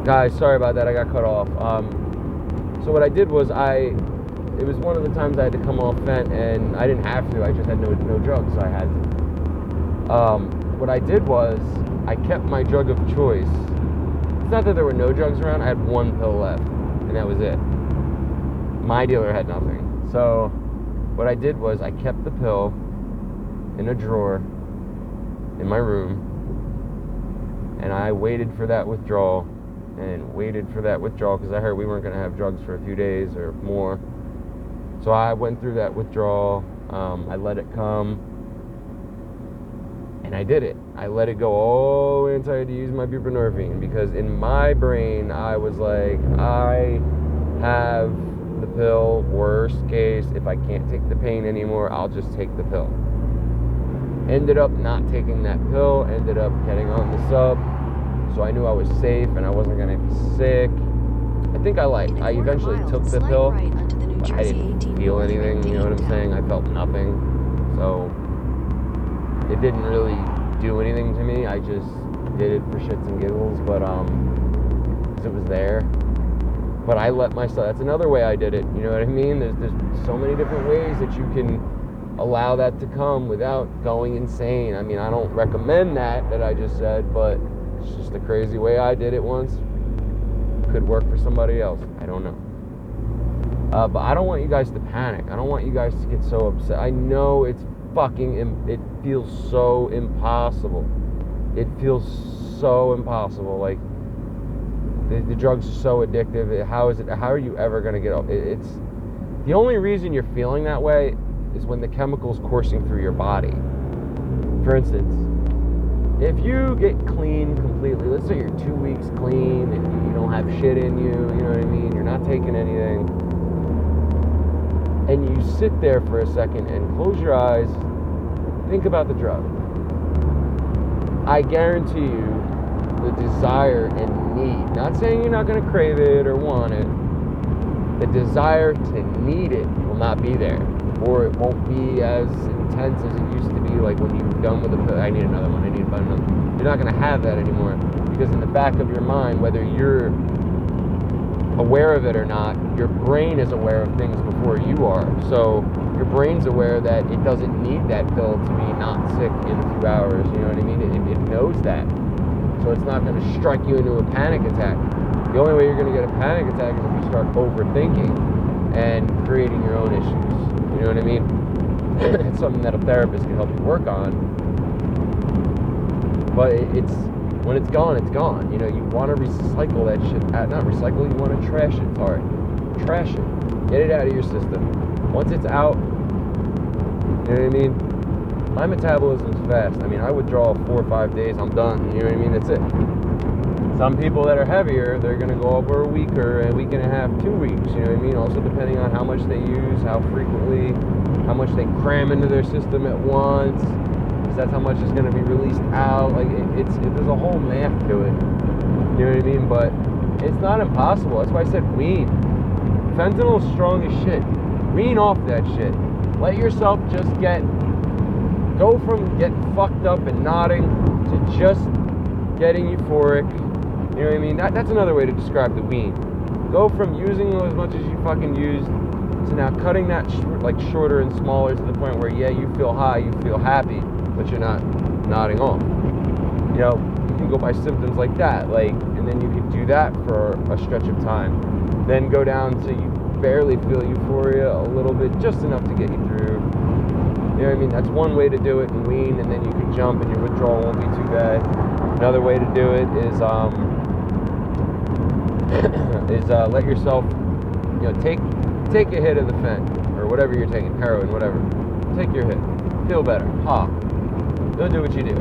Guys, sorry about that. I got cut off. So what I did was it was one of the times I had to come off Fent, and I didn't have to. I just had no drugs, so I had to. What I did was I kept my drug of choice. It's not that there were no drugs around. I had one pill left, and that was it. My dealer had nothing. So what I did was I kept the pill in a drawer in my room, and I waited for that withdrawal because I heard we weren't going to have drugs for a few days or more. So I went through that withdrawal. I let it come, and I did it. I let it go all the way until I had to use my buprenorphine, because in my brain I was like, I have the pill. Worst case, if I can't take the pain anymore, I'll just take the pill. Ended up not taking that pill. Ended up getting on the sub. So I knew I was safe and I wasn't going to be sick. I think I eventually took the pill, but I didn't feel anything, you know what I'm saying? I felt nothing. So it didn't really do anything to me. I just did it for shits and giggles, but because it was there. But I let myself, that's another way I did it, you know what I mean? There's so many different ways that you can allow that to come without going insane. I mean, I don't recommend that I just said, but it's just a crazy way I did it once. Could work for somebody else. I don't know. But I don't want you guys to panic. I don't want you guys to get so upset. I know it feels so impossible. It feels so impossible. Like, the drugs are so addictive. How are you ever going to get up? It's the only reason you're feeling that way is when the chemical's coursing through your body. For instance, if you get clean completely, let's say you're 2 weeks clean and you don't have shit in you, you know what I mean? You're not taking anything. And you sit there for a second and close your eyes, think about the drug. I guarantee you the desire and need, not saying you're not going to crave it or want it, the desire to need it will not be there. Or it won't be as intense as it used to be, like when you're done with the pill. I need another one, I need another one. You're not going to have that anymore, because in the back of your mind, whether you're aware of it or not, your brain is aware of things before you are. So your brain's aware that it doesn't need that pill to be not sick in a few hours, you know what I mean? It knows that. So it's not going to strike you into a panic attack. The only way you're going to get a panic attack is if you start overthinking and creating your own issues. You know what I mean? It's something that a therapist can help you work on. But when it's gone, it's gone. You know, you want to recycle that shit. Not recycle, you want to trash it. Sorry. Trash it. Get it out of your system. Once it's out, you know what I mean? My metabolism's fast. I mean, I withdraw 4 or 5 days, I'm done. You know what I mean? That's it. Some people that are heavier, they're going to go over a week or a week and a half, 2 weeks. You know what I mean? Also depending on how much they use, how frequently, how much they cram into their system at once. Because that's how much is going to be released out. Like, there's a whole math to it. You know what I mean? But it's not impossible. That's why I said wean. Fentanyl is strong as shit. Wean off that shit. Let yourself just go from getting fucked up and nodding to just getting euphoric. You know what I mean? That's another way to describe the wean. Go from using as much as you fucking used to now cutting that shorter and smaller to the point where, yeah, you feel high, you feel happy, but you're not nodding off. You know, you can go by symptoms like that, and then you can do that for a stretch of time. Then go down to you barely feel euphoria a little bit, just enough to get you through. You know what I mean? That's one way to do it and wean, and then you can jump and your withdrawal won't be too bad. Another way to do it is let yourself, you know, take a hit of the Fent or whatever you're taking, heroin, whatever. Take your hit, feel better, pop. Go do what you do.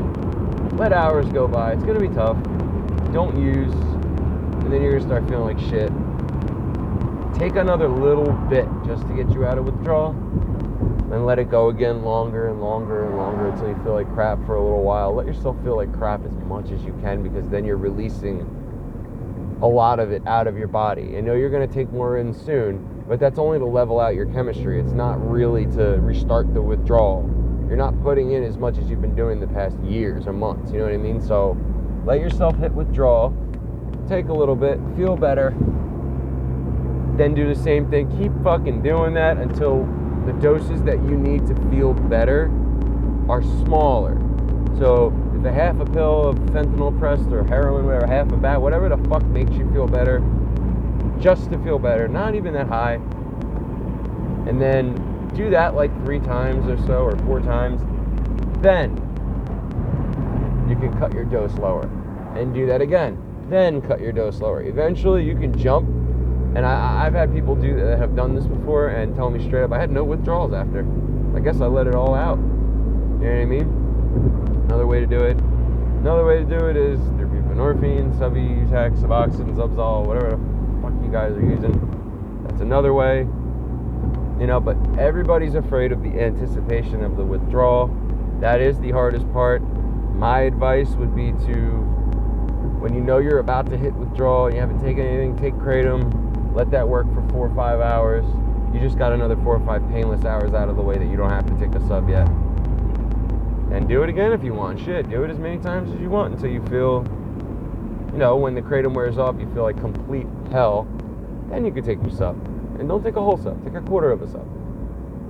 Let hours go by. It's gonna be tough. Don't use, and then you're gonna start feeling like shit. Take another little bit just to get you out of withdrawal, and let it go again longer and longer and longer until you feel like crap for a little while. Let yourself feel like crap as much as you can, because then you're releasing a lot of it out of your body. I know you're going to take more in soon, but that's only to level out your chemistry. It's not really to restart the withdrawal. You're not putting in as much as you've been doing the past years or months, you know what I mean? So let yourself hit withdrawal, take a little bit, feel better, then do the same thing. Keep fucking doing that until the doses that you need to feel better are smaller. So if a half a pill of fentanyl pressed or heroin, whatever, half a bat, whatever the fuck makes you feel better, just to feel better, not even that high. And then do that like 3 times or so, or 4 times. Then you can cut your dose lower. And do that again. Then cut your dose lower. Eventually you can jump. And I've had people that have done this before and tell me straight up, I had no withdrawals after. I guess I let it all out. You know what I mean? Another way to do it. Another way to do it is through buprenorphine, Subutex, Suboxone, Zubzol, whatever the fuck you guys are using. That's another way. You know, but everybody's afraid of the anticipation of the withdrawal. That is the hardest part. My advice would be to, when you know you're about to hit withdrawal, you haven't taken anything, take Kratom. Let that work for 4 or 5 hours. You just got another 4 or 5 painless hours out of the way that you don't have to take a sub yet. And do it again if you want. Shit, do it as many times as you want until you feel, you know, when the Kratom wears off, you feel like complete hell. Then you can take your sub. And don't take a whole sub. Take a quarter of a sub.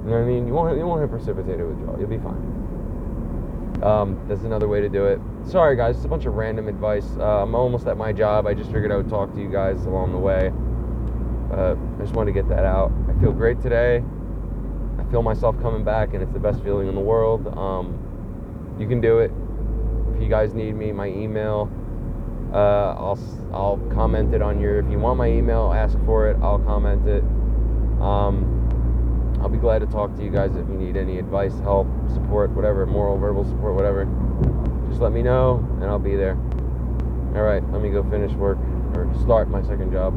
You know what I mean? You won't have precipitated withdrawal. You'll be fine. That's another way to do it. Sorry, guys. It's a bunch of random advice. I'm almost at my job. I just figured I would talk to you guys along the way. I just wanted to get that out. I feel great today. I feel myself coming back, and it's the best feeling in the world. You can do it. If you guys need me, my email, I'll comment it on your. If you want my email, ask for it. I'll comment it. I'll be glad to talk to you guys if you need any advice, help, support, whatever, moral, verbal support, whatever. Just let me know, and I'll be there. All right, let me go finish work or start my second job.